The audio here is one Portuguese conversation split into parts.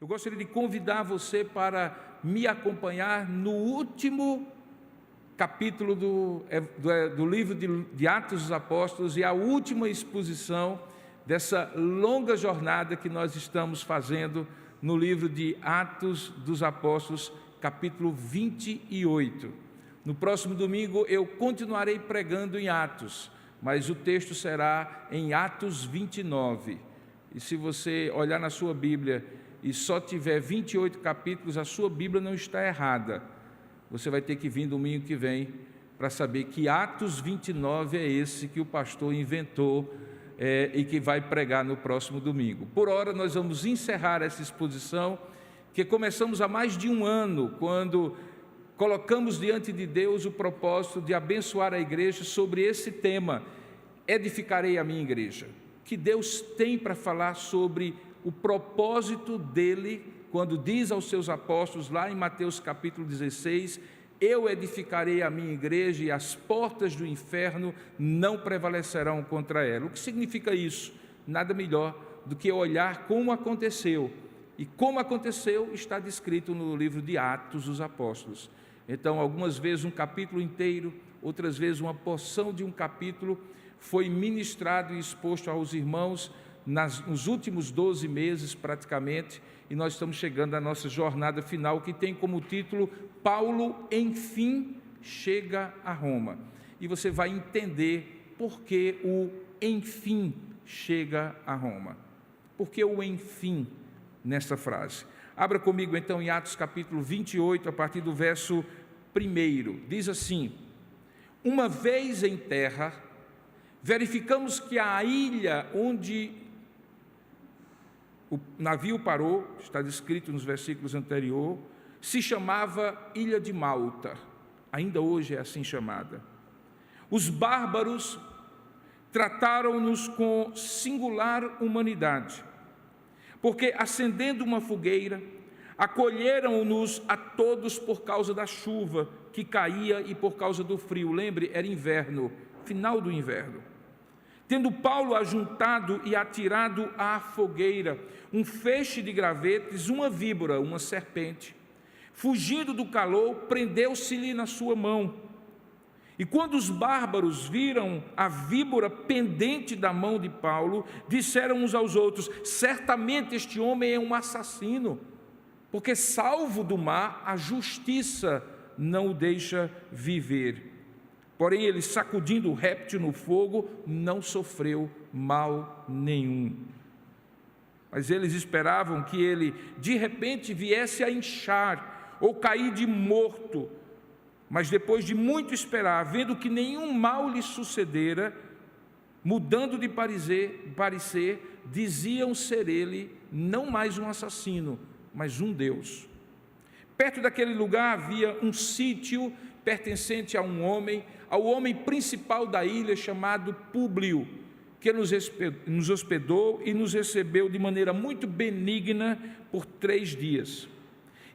gostaria de convidar você para me acompanhar no último capítulo do livro de Atos dos Apóstolos e a última exposição dessa longa jornada que nós estamos fazendo no livro de Atos dos Apóstolos, capítulo 28. No próximo domingo eu continuarei pregando em Atos, mas o texto será em Atos 29. E se você olhar na sua Bíblia e só tiver 28 capítulos, a sua Bíblia não está errada. Você vai ter que vir domingo que vem para saber que Atos 29 é esse que o pastor inventou e que vai pregar no próximo domingo. Por hora, nós vamos encerrar essa exposição, que começamos há mais de um ano, quando colocamos diante de Deus o propósito de abençoar a igreja sobre esse tema: edificarei a minha igreja. Que Deus tem para falar sobre o propósito dele, quando diz aos seus apóstolos, lá em Mateus capítulo 16, eu edificarei a minha igreja e as portas do inferno não prevalecerão contra ela. O que significa isso? Nada melhor do que olhar como aconteceu. E como aconteceu está descrito no livro de Atos dos Apóstolos. Então, algumas vezes um capítulo inteiro, outras vezes uma porção de um capítulo foi ministrado e exposto aos irmãos nos últimos 12 meses praticamente, e nós estamos chegando à nossa jornada final, que tem como título Paulo, enfim, chega a Roma. E você vai entender por que o enfim chega a Roma. Por que o enfim nessa frase? Abra comigo então em Atos capítulo 28, a partir do verso 1. Diz assim: uma vez em terra, verificamos que a ilha onde o navio parou, está descrito nos versículos anteriores, se chamava Ilha de Malta. Ainda hoje é assim chamada. Os bárbaros trataram-nos com singular humanidade, porque, acendendo uma fogueira, acolheram-nos a todos por causa da chuva que caía e por causa do frio. Lembre, era inverno, final do inverno. Tendo Paulo ajuntado e atirado à fogueira um feixe de gravetos, uma víbora, uma serpente, fugindo do calor, prendeu-se-lhe na sua mão. E quando os bárbaros viram a víbora pendente da mão de Paulo, disseram uns aos outros: certamente este homem é um assassino, porque, salvo do mar, a justiça não o deixa viver. Porém, ele, sacudindo o réptil no fogo, não sofreu mal nenhum. Mas eles esperavam que ele, de repente, viesse a inchar ou cair de morto. Mas depois de muito esperar, vendo que nenhum mal lhe sucedera, mudando de parecer, diziam ser ele não mais um assassino, mas um Deus. Perto daquele lugar havia um sítio pertencente a um homem, ao homem principal da ilha, chamado Públio, que nos hospedou e nos recebeu de maneira muito benigna por 3 dias.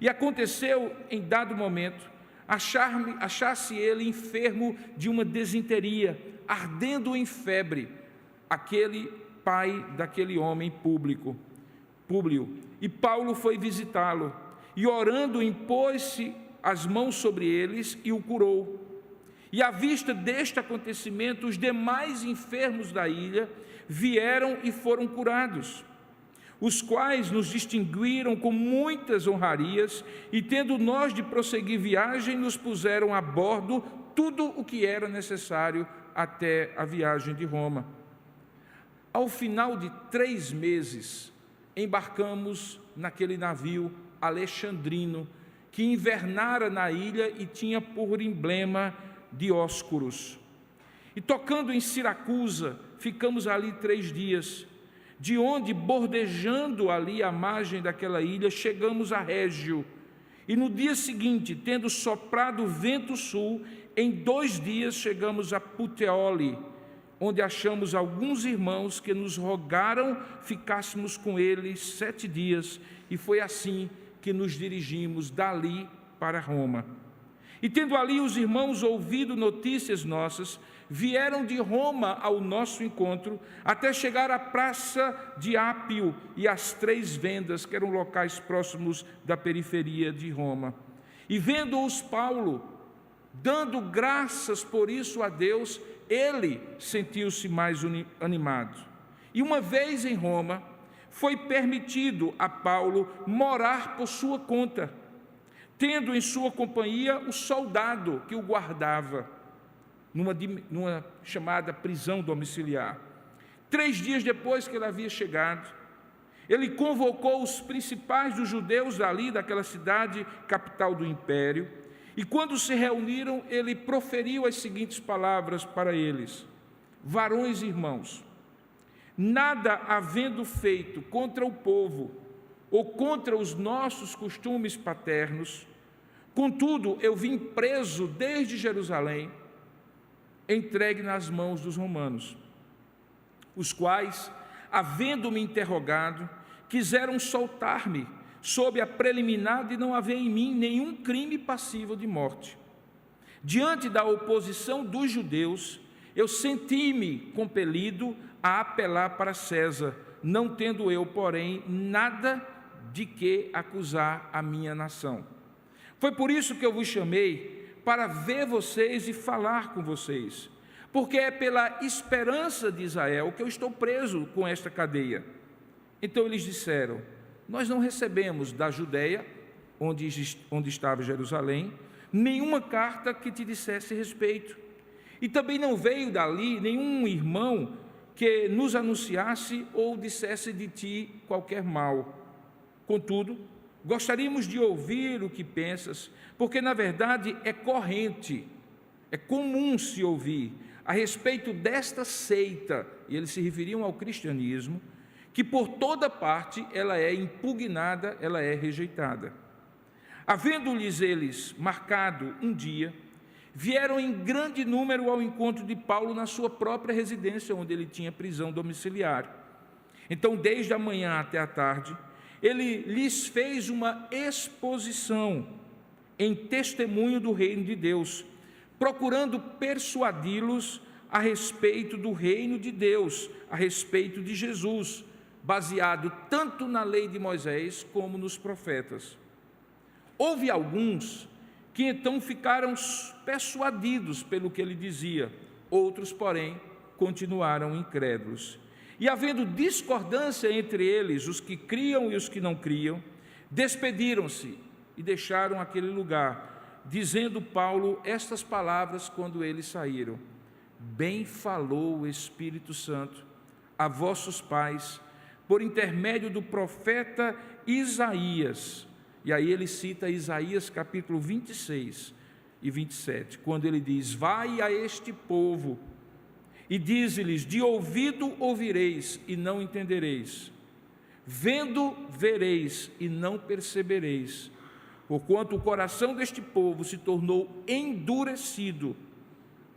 E aconteceu, em dado momento, achar-se ele enfermo de uma desinteria, ardendo em febre, aquele pai daquele homem Públio. E Paulo foi visitá-lo, e orando impôs-se as mãos sobre eles e o curou. E à vista deste acontecimento, os demais enfermos da ilha vieram e foram curados, os quais nos distinguiram com muitas honrarias, e tendo nós de prosseguir viagem, nos puseram a bordo tudo o que era necessário até a viagem de Roma. Ao final de 3 meses, embarcamos naquele navio alexandrino, que invernara na ilha e tinha por emblema Dióscuros. E tocando em Siracusa, ficamos ali 3 dias, de onde, bordejando ali a margem daquela ilha, chegamos a Régio. E no dia seguinte, tendo soprado o vento sul, em 2 dias chegamos a Puteoli, onde achamos alguns irmãos que nos rogaram ficássemos com eles 7 dias, e foi assim que nos dirigimos dali para Roma. E tendo ali os irmãos ouvido notícias nossas, vieram de Roma ao nosso encontro, até chegar à praça de Ápio e às Três Vendas, que eram locais próximos da periferia de Roma. E vendo-os Paulo, dando graças por isso a Deus, ele sentiu-se mais animado. E uma vez em Roma, foi permitido a Paulo morar por sua conta, tendo em sua companhia o soldado que o guardava, numa chamada prisão domiciliar. 3 dias depois que ele havia chegado, ele convocou os principais dos judeus ali, daquela cidade, capital do império, e quando se reuniram, ele proferiu as seguintes palavras para eles: varões e irmãos, nada havendo feito contra o povo, ou contra os nossos costumes paternos, contudo, eu vim preso desde Jerusalém, entregue nas mãos dos romanos, os quais, havendo-me interrogado, quiseram soltar-me, sob a preliminar de não haver em mim nenhum crime passível de morte. Diante da oposição dos judeus, eu senti-me compelido a apelar para César, não tendo eu, porém, nada de que acusar a minha nação. Foi por isso que eu vos chamei, para ver vocês e falar com vocês, porque é pela esperança de Israel que eu estou preso com esta cadeia. Então eles disseram: nós não recebemos da Judeia, onde estava Jerusalém, nenhuma carta que te dissesse respeito, e também não veio dali nenhum irmão que nos anunciasse ou dissesse de ti qualquer mal. Contudo, gostaríamos de ouvir o que pensas, porque na verdade é corrente, é comum se ouvir a respeito desta seita, e eles se referiam ao cristianismo, que por toda parte ela é impugnada, ela é rejeitada. Havendo-lhes eles marcado um dia, vieram em grande número ao encontro de Paulo na sua própria residência, onde ele tinha prisão domiciliar. Então, desde a manhã até a tarde, ele lhes fez uma exposição em testemunho do reino de Deus, procurando persuadi-los a respeito do reino de Deus, a respeito de Jesus, baseado tanto na lei de Moisés como nos profetas. Houve alguns que então ficaram persuadidos pelo que ele dizia, outros, porém, continuaram incrédulos. E havendo discordância entre eles, os que criam e os que não criam, despediram-se e deixaram aquele lugar, dizendo Paulo estas palavras quando eles saíram: bem falou o Espírito Santo a vossos pais, por intermédio do profeta Isaías. E aí ele cita Isaías capítulo 26 e 27, quando ele diz: vai a este povo e dize-lhes, de ouvido ouvireis e não entendereis, vendo vereis e não percebereis, porquanto o coração deste povo se tornou endurecido,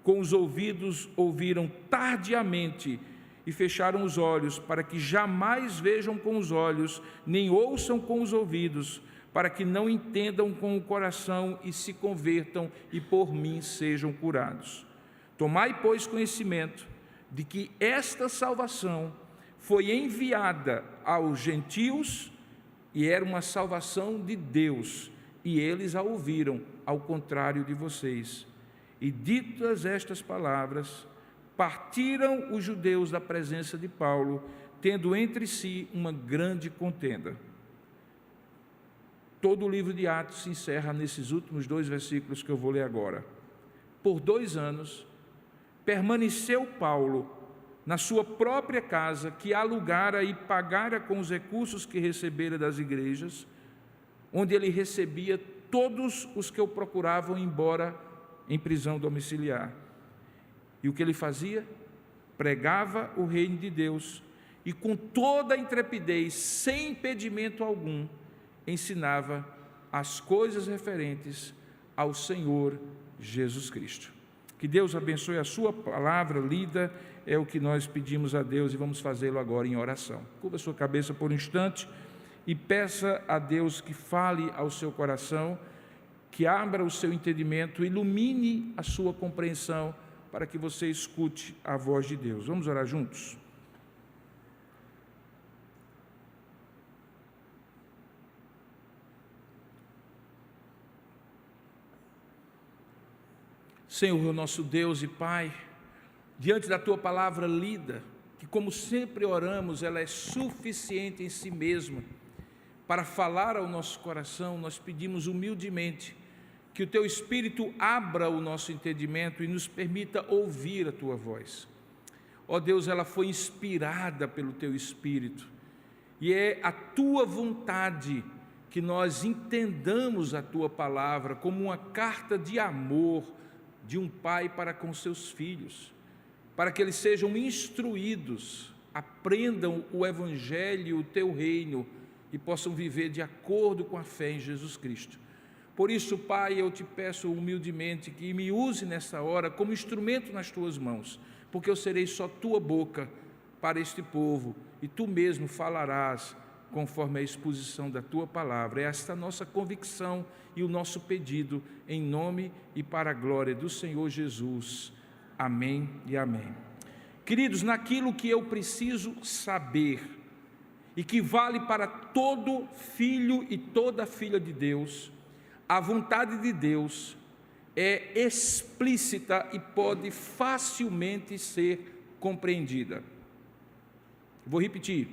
com os ouvidos ouviram tardiamente e fecharam os olhos, para que jamais vejam com os olhos, nem ouçam com os ouvidos, para que não entendam com o coração e se convertam e por mim sejam curados. Tomai, pois, conhecimento de que esta salvação foi enviada aos gentios e era uma salvação de Deus, e eles a ouviram, ao contrário de vocês. E ditas estas palavras, partiram os judeus da presença de Paulo, tendo entre si uma grande contenda. Todo o livro de Atos se encerra nesses últimos 2 versículos que eu vou ler agora. Por 2 anos, permaneceu Paulo na sua própria casa, que alugara e pagara com os recursos que recebera das igrejas, onde ele recebia todos os que o procuravam, embora em prisão domiciliar. E o que ele fazia? Pregava o reino de Deus e com toda a intrepidez, sem impedimento algum, ensinava as coisas referentes ao Senhor Jesus Cristo. Que Deus abençoe a sua palavra lida, é o que nós pedimos a Deus e vamos fazê-lo agora em oração. Curva a sua cabeça por um instante e peça a Deus que fale ao seu coração que abra o seu entendimento, ilumine a sua compreensão, para que você escute a voz de Deus. Vamos orar juntos? Senhor, nosso Deus e Pai, diante da Tua palavra lida, que como sempre oramos, ela é suficiente em si mesma para falar ao nosso coração, nós pedimos humildemente que o Teu Espírito abra o nosso entendimento e nos permita ouvir a Tua voz. Ó Deus, ela foi inspirada pelo Teu Espírito, e é a Tua vontade que nós entendamos a Tua palavra como uma carta de amor de um pai para com seus filhos, para que eles sejam instruídos, aprendam o Evangelho, o Teu reino, e possam viver de acordo com a fé em Jesus Cristo. Por isso, Pai, eu te peço humildemente que me use nessa hora como instrumento nas Tuas mãos, porque eu serei só Tua boca para este povo, e Tu mesmo falarás conforme a exposição da Tua palavra. É esta a nossa convicção e o nosso pedido, em nome e para a glória do Senhor Jesus. Amém e amém. Queridos, naquilo que eu preciso saber, e que vale para todo filho e toda filha de Deus, a vontade de Deus é explícita e pode facilmente ser compreendida. Vou repetir.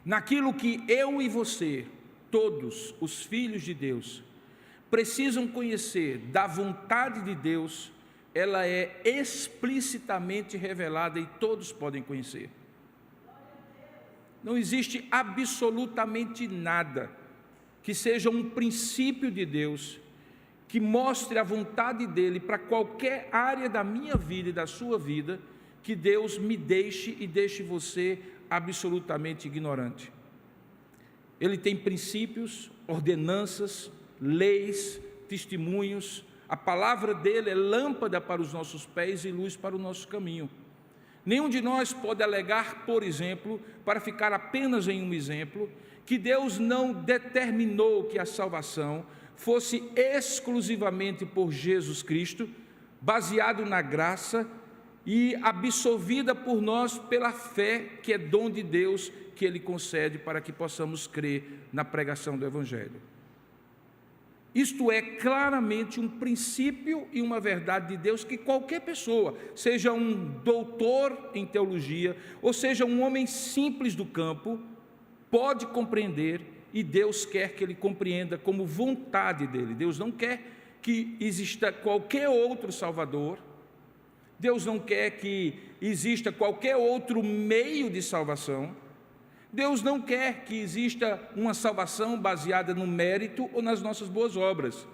Naquilo que eu e você, todos os filhos de Deus, precisam conhecer da vontade de Deus, ela é explicitamente revelada e todos podem conhecer. Não existe absolutamente nada que seja um princípio de Deus, que mostre a vontade dEle para qualquer área da minha vida e da sua vida, que Deus me deixe e deixe você absolutamente ignorante. Ele tem princípios, ordenanças, leis, testemunhos. A palavra dele é lâmpada para os nossos pés e luz para o nosso caminho. Nenhum de nós pode alegar, por exemplo, para ficar apenas em um exemplo, que Deus não determinou que a salvação fosse exclusivamente por Jesus Cristo, baseado na graça e absolvida por nós pela fé, que é dom de Deus, que Ele concede para que possamos crer na pregação do Evangelho. Isto é claramente um princípio e uma verdade de Deus que qualquer pessoa, seja um doutor em teologia, ou seja um homem simples do campo, pode compreender, e Deus quer que ele compreenda como vontade dele. Deus não quer que exista qualquer outro Salvador, Deus não quer que exista qualquer outro meio de salvação, Deus não quer que exista uma salvação baseada no mérito ou nas nossas boas obras.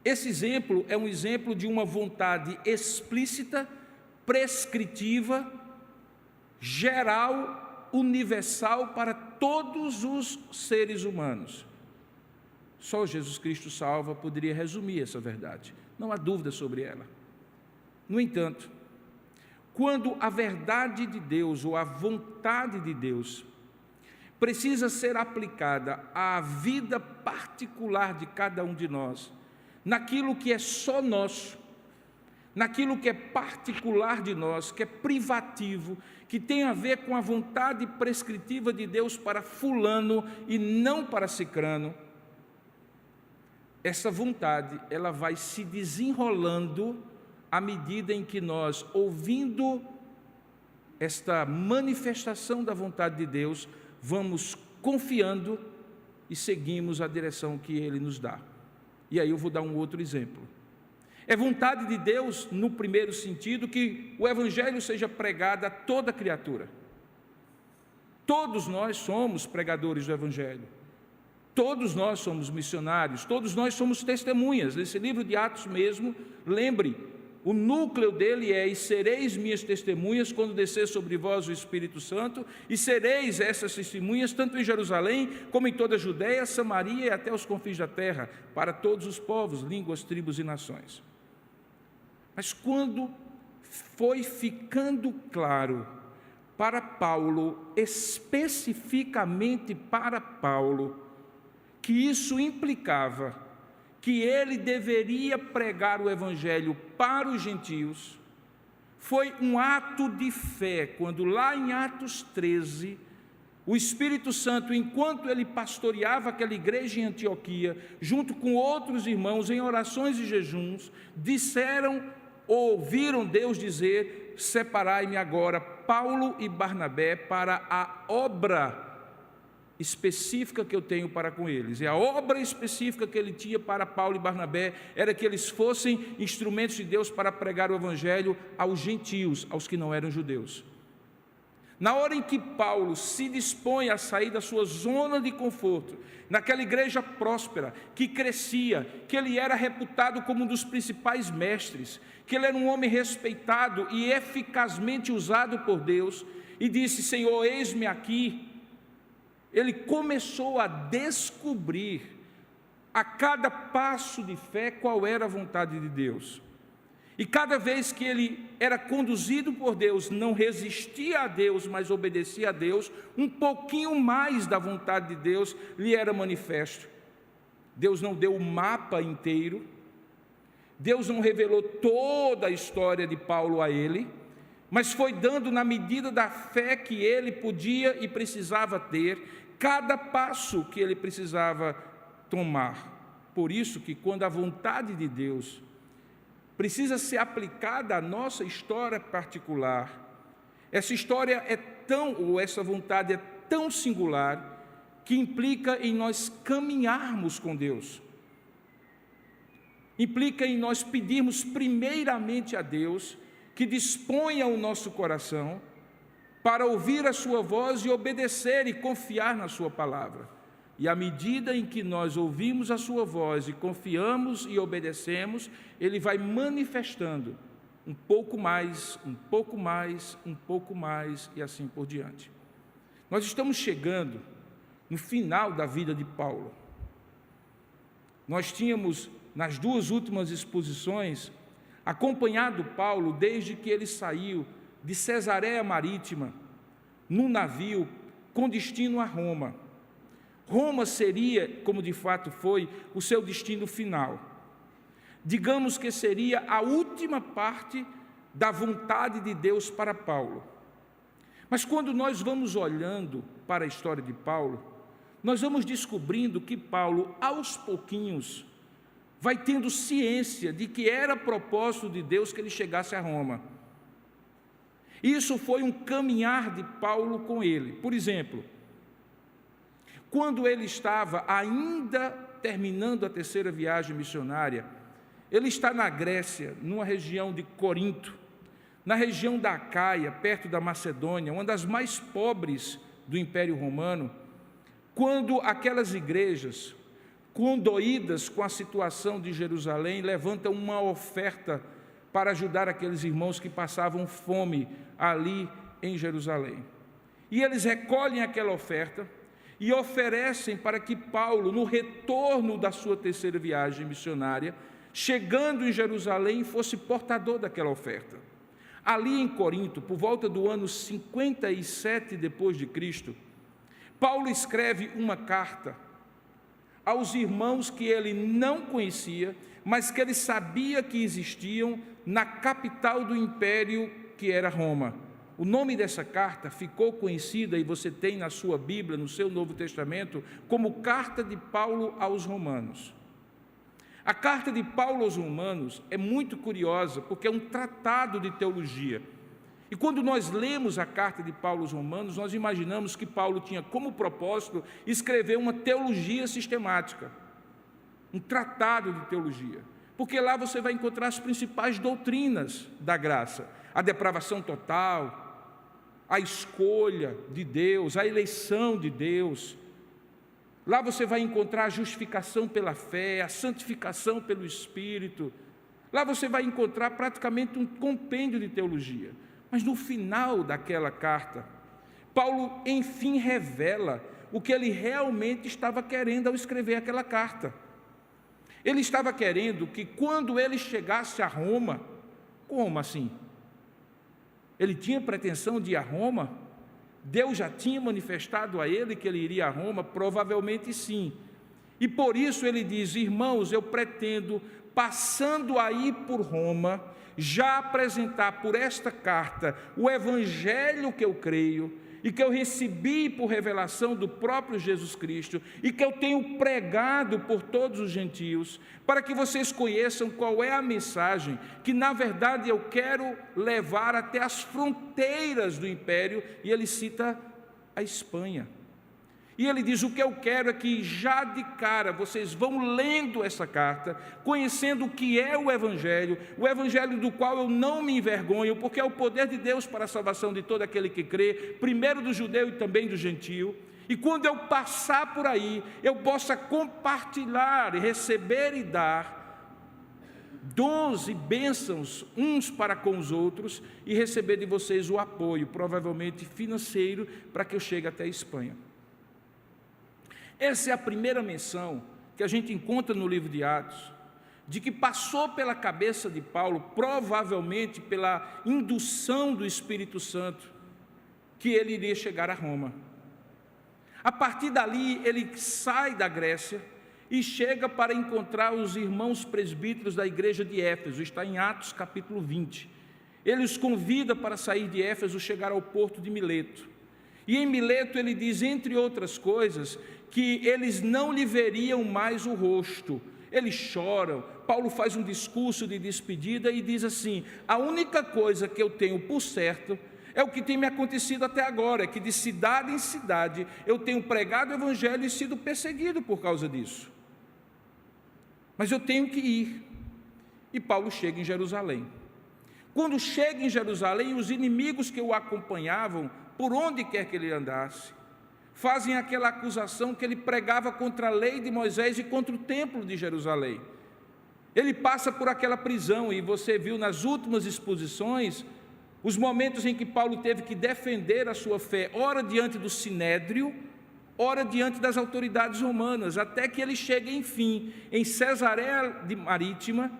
Esse exemplo é um exemplo de uma vontade explícita, prescritiva, geral, universal para todos os seres humanos. Só Jesus Cristo salva poderia resumir essa verdade, não há dúvida sobre ela. No entanto, quando a verdade de Deus ou a vontade de Deus precisa ser aplicada à vida particular de cada um de nós, naquilo que é só nosso, naquilo que é particular de nós, que é privativo, que tem a ver com a vontade prescritiva de Deus para fulano e não para cicrano, essa vontade, ela vai se desenrolando à medida em que nós, ouvindo esta manifestação da vontade de Deus, vamos confiando e seguimos a direção que Ele nos dá. E aí eu vou dar um outro exemplo. É vontade de Deus, no primeiro sentido, que o Evangelho seja pregado a toda criatura. Todos nós somos pregadores do Evangelho. Todos nós somos missionários, todos nós somos testemunhas. Nesse livro de Atos mesmo, lembre, o núcleo dele é: e sereis minhas testemunhas quando descer sobre vós o Espírito Santo, e sereis essas testemunhas tanto em Jerusalém, como em toda a Judeia, Samaria e até os confins da terra, para todos os povos, línguas, tribos e nações. Mas quando foi ficando claro para Paulo, especificamente para Paulo, que isso implicava que ele deveria pregar o evangelho para os gentios, foi um ato de fé, quando lá em Atos 13, o Espírito Santo, enquanto ele pastoreava aquela igreja em Antioquia, junto com outros irmãos, em orações e jejuns, ouviram Deus dizer: separai-me agora Paulo e Barnabé para a obra específica que eu tenho para com eles. E a obra específica que ele tinha para Paulo e Barnabé era que eles fossem instrumentos de Deus para pregar o evangelho aos gentios, aos que não eram judeus. Na hora em que Paulo se dispõe a sair da sua zona de conforto, naquela igreja próspera, que crescia, que ele era reputado como um dos principais mestres, que ele era um homem respeitado e eficazmente usado por Deus, e disse: Senhor, eis-me aqui. Ele começou a descobrir a cada passo de fé qual era a vontade de Deus. E cada vez que ele era conduzido por Deus, não resistia a Deus, mas obedecia a Deus, um pouquinho mais da vontade de Deus lhe era manifesto. Deus não deu o mapa inteiro, Deus não revelou toda a história de Paulo a ele, mas foi dando na medida da fé que ele podia e precisava ter, cada passo que ele precisava tomar. Por isso que quando a vontade de Deus precisa ser aplicada à nossa história particular, essa história essa vontade é tão singular, que implica em nós caminharmos com Deus, implica em nós pedirmos primeiramente a Deus que disponha o nosso coração para ouvir a sua voz e obedecer e confiar na sua palavra. E à medida em que nós ouvimos a sua voz e confiamos e obedecemos, ele vai manifestando um pouco mais, um pouco mais, um pouco mais e assim por diante. Nós estamos chegando no final da vida de Paulo. Nós tínhamos, nas duas últimas exposições, acompanhado Paulo desde que ele saiu de Cesareia Marítima, num navio com destino a Roma. Roma seria, como de fato foi, o seu destino final. Digamos que seria a última parte da vontade de Deus para Paulo. Mas quando nós vamos olhando para a história de Paulo, nós vamos descobrindo que Paulo, aos pouquinhos, vai tendo ciência de que era propósito de Deus que ele chegasse a Roma. Isso foi um caminhar de Paulo com ele. Por exemplo, quando ele estava ainda terminando a terceira viagem missionária, ele está na Grécia, numa região de Corinto, na região da Acaia, perto da Macedônia, uma das mais pobres do Império Romano, quando aquelas igrejas, condoídas com a situação de Jerusalém, levantam uma oferta para ajudar aqueles irmãos que passavam fome ali em Jerusalém. E eles recolhem aquela oferta e oferecem para que Paulo, no retorno da sua terceira viagem missionária, chegando em Jerusalém, fosse portador daquela oferta. Ali em Corinto, por volta do ano 57 depois de Cristo, Paulo escreve uma carta aos irmãos que ele não conhecia, mas que ele sabia que existiam na capital do império, que era Roma. O nome dessa carta ficou conhecida, e você tem na sua Bíblia, no seu Novo Testamento, como Carta de Paulo aos Romanos. A carta de Paulo aos Romanos é muito curiosa, porque é um tratado de teologia. E quando nós lemos a carta de Paulo aos Romanos, nós imaginamos que Paulo tinha como propósito escrever uma teologia sistemática, um tratado de teologia, porque lá você vai encontrar as principais doutrinas da graça: a depravação total, a escolha de Deus, a eleição de Deus. Lá você vai encontrar a justificação pela fé, a santificação pelo Espírito. Lá você vai encontrar praticamente um compêndio de teologia. Mas no final daquela carta, Paulo enfim revela o que ele realmente estava querendo ao escrever aquela carta. Ele estava querendo que quando ele chegasse a Roma, como assim? Ele tinha pretensão de ir a Roma? Deus já tinha manifestado a ele que ele iria a Roma? Provavelmente sim. E por isso ele diz: irmãos, eu pretendo, passando aí por Roma, já apresentar por esta carta o evangelho que eu creio e que eu recebi por revelação do próprio Jesus Cristo e que eu tenho pregado por todos os gentios, para que vocês conheçam qual é a mensagem que na verdade eu quero levar até as fronteiras do império. E ele cita a Espanha. E ele diz: o que eu quero é que já de cara vocês vão lendo essa carta, conhecendo o que é o Evangelho do qual eu não me envergonho, porque é o poder de Deus para a salvação de todo aquele que crê, primeiro do judeu e também do gentio. E quando eu passar por aí, eu possa compartilhar, receber e dar dons e bênçãos uns para com os outros, e receber de vocês o apoio, provavelmente financeiro, para que eu chegue até a Espanha. Essa é a primeira menção que a gente encontra no livro de Atos, de que passou pela cabeça de Paulo, provavelmente pela indução do Espírito Santo, que ele iria chegar a Roma. A partir dali, ele sai da Grécia e chega para encontrar os irmãos presbíteros da igreja de Éfeso. Está em Atos capítulo 20. Ele os convida para sair de Éfeso, chegar ao porto de Mileto. E em Mileto ele diz, entre outras coisas, que eles não lhe veriam mais o rosto. Eles choram. Paulo faz um discurso de despedida e diz assim: a única coisa que eu tenho por certo é o que tem me acontecido até agora, é que de cidade em cidade eu tenho pregado o evangelho e sido perseguido por causa disso. Mas eu tenho que ir. E Paulo chega em Jerusalém. Quando chega em Jerusalém, os inimigos que o acompanhavam, por onde quer que ele andasse, fazem aquela acusação que ele pregava contra a lei de Moisés e contra o templo de Jerusalém. Ele passa por aquela prisão, e você viu nas últimas exposições os momentos em que Paulo teve que defender a sua fé, ora diante do Sinédrio, ora diante das autoridades romanas, até que ele chega, enfim, em Cesareia Marítima,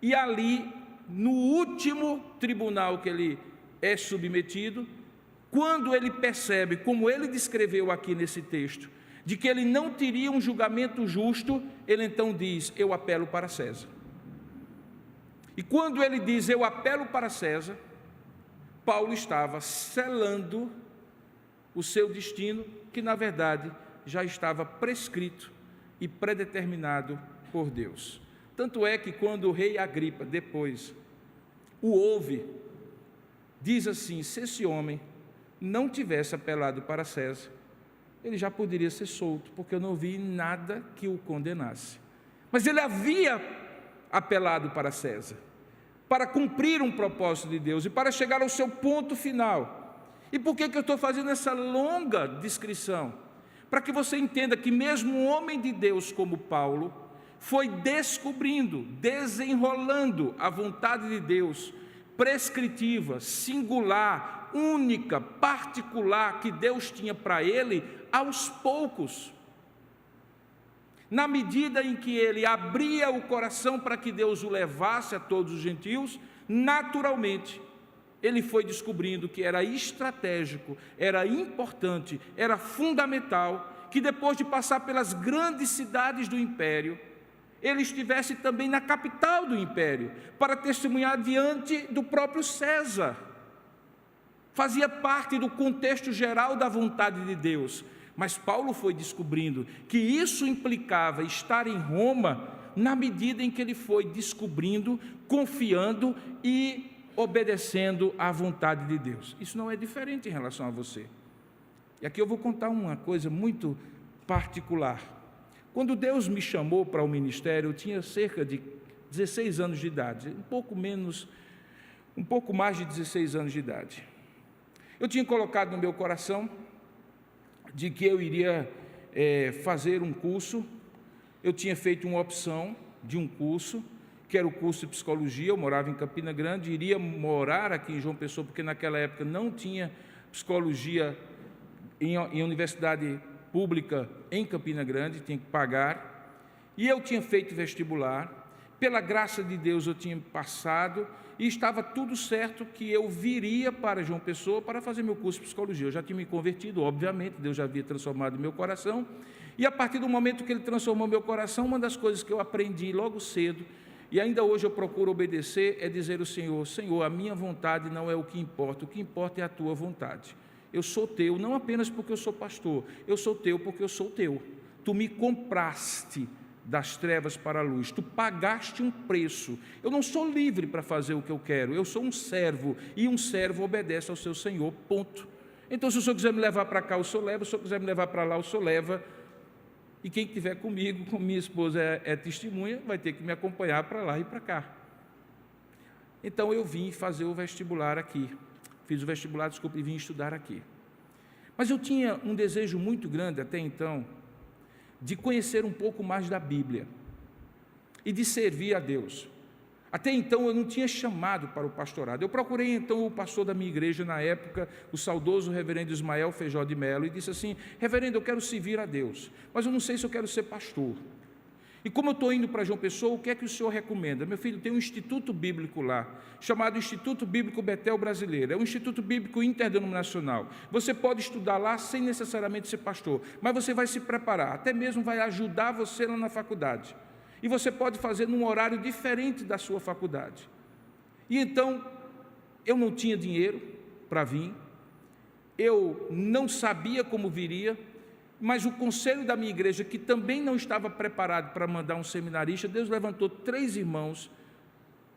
e ali, no último tribunal que ele é submetido, quando ele percebe, como ele descreveu aqui nesse texto, de que ele não teria um julgamento justo, ele então diz: eu apelo para César. E quando ele diz: eu apelo para César, Paulo estava selando o seu destino, que na verdade já estava prescrito e predeterminado por Deus. Tanto é que quando o rei Agripa depois o ouve, diz assim: se esse homem não tivesse apelado para César, ele já poderia ser solto, porque eu não vi nada que o condenasse. Mas ele havia apelado para César, para cumprir um propósito de Deus e para chegar ao seu ponto final. E por que eu estou fazendo essa longa descrição? Para que você entenda que mesmo um homem de Deus como Paulo foi descobrindo, desenrolando a vontade de Deus, prescritiva, singular, única, particular, que Deus tinha para ele, aos poucos. Na medida em que ele abria o coração para que Deus o levasse a todos os gentios, naturalmente, ele foi descobrindo que era estratégico, era importante, era fundamental, que depois de passar pelas grandes cidades do império, ele estivesse também na capital do império, para testemunhar diante do próprio César. Fazia parte do contexto geral da vontade de Deus, mas Paulo foi descobrindo que isso implicava estar em Roma, na medida em que ele foi descobrindo, confiando e obedecendo à vontade de Deus. Isso não é diferente em relação a você. E aqui eu vou contar uma coisa muito particular. Quando Deus me chamou para o ministério, eu tinha cerca de 16 anos de idade, um pouco mais de 16 anos de idade. Eu tinha colocado no meu coração de que eu iria fazer um curso. Eu tinha feito uma opção de um curso, que era o curso de psicologia. Eu morava em Campina Grande, iria morar aqui em João Pessoa, porque naquela época não tinha psicologia em universidade pública em Campina Grande, tinha que pagar. E eu tinha feito vestibular, pela graça de Deus eu tinha passado, e estava tudo certo que eu viria para João Pessoa para fazer meu curso de psicologia. Eu já tinha me convertido, obviamente, Deus já havia transformado meu coração, E a partir do momento que Ele transformou meu coração, uma das coisas que eu aprendi logo cedo, e ainda hoje eu procuro obedecer, é dizer ao Senhor: Senhor, a minha vontade não é o que importa é a tua vontade. Eu sou teu, não apenas porque eu sou pastor, eu sou teu porque eu sou teu. Tu me compraste das trevas para a luz, tu pagaste um preço. Eu não sou livre para fazer o que eu quero, eu sou um servo, e um servo obedece ao seu Senhor, ponto. Então, se o Senhor quiser me levar para cá, o Senhor leva; se o Senhor quiser me levar para lá, o Senhor leva. E quem estiver comigo, como minha esposa é testemunha, vai ter que me acompanhar para lá e para cá. Então eu vim fazer o vestibular aqui. Fiz o vestibular, e vim estudar aqui. Mas eu tinha um desejo muito grande até então de conhecer um pouco mais da Bíblia e de servir a Deus. Até então eu não tinha chamado para o pastorado. Eu procurei então o pastor da minha igreja na época, o saudoso reverendo Ismael Feijó de Melo, e disse assim: reverendo, eu quero servir a Deus, mas eu não sei se eu quero ser pastor. E como eu estou indo para João Pessoa, o que é que o senhor recomenda? Meu filho, tem um instituto bíblico lá, chamado Instituto Bíblico Betel Brasileiro. É um instituto bíblico interdenominacional. Você pode estudar lá sem necessariamente ser pastor, mas você vai se preparar, até mesmo vai ajudar você lá na faculdade. E você pode fazer num horário diferente da sua faculdade. E então, eu não tinha dinheiro para vir, eu não sabia como viria, mas o conselho da minha igreja, que também não estava preparado para mandar um seminarista, Deus levantou 3 irmãos,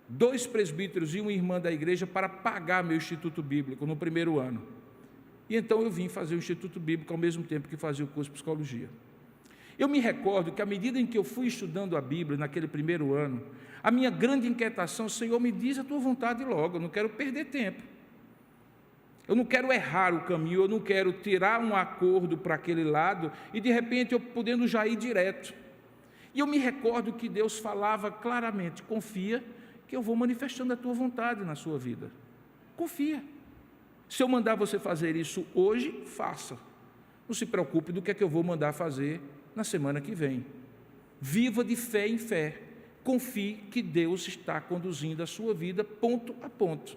2 presbíteros e uma irmã da igreja para pagar meu instituto bíblico no primeiro ano. E então eu vim fazer o instituto bíblico ao mesmo tempo que fazia o curso de psicologia. Eu me recordo que à medida em que eu fui estudando a Bíblia naquele primeiro ano, a minha grande inquietação: Senhor, me diz a tua vontade logo, eu não quero perder tempo. Eu não quero errar o caminho, eu não quero tirar um acordo para aquele lado e de repente eu podendo já ir direto. E eu me recordo que Deus falava claramente: confia que eu vou manifestando a tua vontade na sua vida. Confia. Se eu mandar você fazer isso hoje, faça. Não se preocupe do que é que eu vou mandar fazer na semana que vem. Viva de fé em fé. Confie que Deus está conduzindo a sua vida ponto a ponto.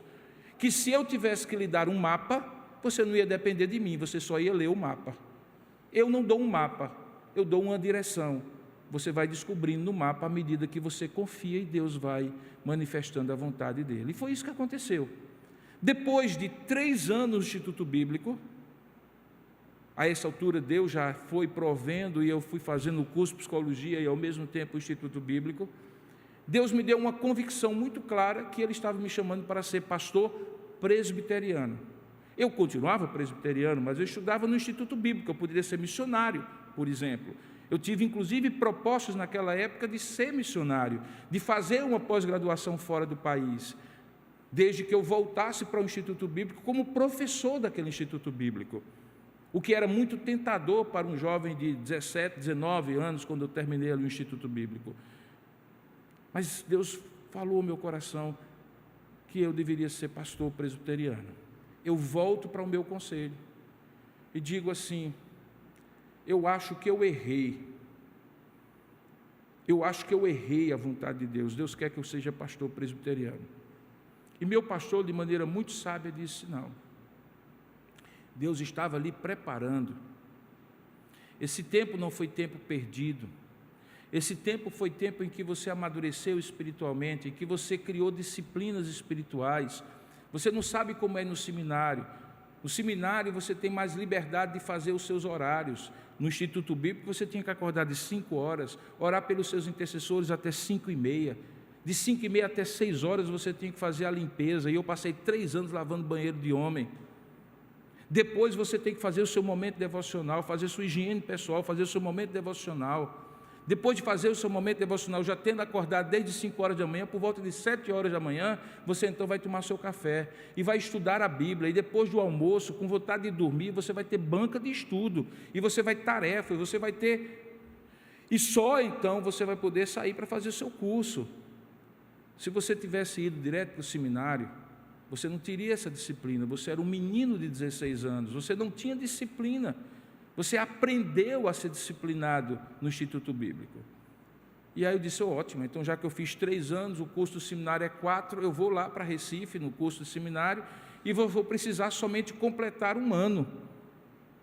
Que se eu tivesse que lhe dar um mapa, você não ia depender de mim, você só ia ler o mapa. Eu não dou um mapa, eu dou uma direção. Você vai descobrindo no mapa à medida que você confia, e Deus vai manifestando a vontade dele. E foi isso que aconteceu. Depois de 3 anos no Instituto Bíblico, a essa altura Deus já foi provendo, e eu fui fazendo o curso de psicologia e ao mesmo tempo o Instituto Bíblico. Deus me deu uma convicção muito clara que Ele estava me chamando para ser pastor presbiteriano. Eu continuava presbiteriano, mas eu estudava no Instituto Bíblico, eu poderia ser missionário, por exemplo. Eu tive inclusive propostas naquela época de ser missionário, de fazer uma pós-graduação fora do país, desde que eu voltasse para o Instituto Bíblico como professor daquele Instituto Bíblico. O que era muito tentador para um jovem de 17, 19 anos, quando eu terminei ali o Instituto Bíblico. Mas Deus falou ao meu coração que eu deveria ser pastor presbiteriano. Eu volto para o meu conselho e digo assim: eu acho que eu errei. Eu acho que eu errei a vontade de Deus. Deus quer que eu seja pastor presbiteriano. E meu pastor, de maneira muito sábia, disse: não. Deus estava ali preparando. Esse tempo não foi tempo perdido. Esse tempo foi tempo em que você amadureceu espiritualmente, em que você criou disciplinas espirituais. Você não sabe como é no seminário. No seminário você tem mais liberdade de fazer os seus horários. No Instituto Bíblico você tinha que acordar de 5 horas, orar pelos seus intercessores até 5h30. De 5h30 até 6 horas você tinha que fazer a limpeza. E eu passei 3 anos lavando banheiro de homem. Depois você tem que fazer o seu momento devocional, fazer sua higiene pessoal, fazer o seu momento devocional. Depois de fazer o seu momento devocional, já tendo acordado desde 5 horas da manhã, por volta de 7 horas da manhã, você então vai tomar seu café e vai estudar a Bíblia. E depois do almoço, com vontade de dormir, você vai ter banca de estudo, e você vai tarefa, e você vai ter... E só então você vai poder sair para fazer o seu curso. Se você tivesse ido direto para o seminário, você não teria essa disciplina. Você era um menino de 16 anos, você não tinha disciplina. Você aprendeu a ser disciplinado no Instituto Bíblico. E aí eu disse: ótimo, então já que eu fiz 3 anos, o curso do seminário é 4, eu vou lá para Recife, no curso do seminário, e vou precisar somente completar 1 ano.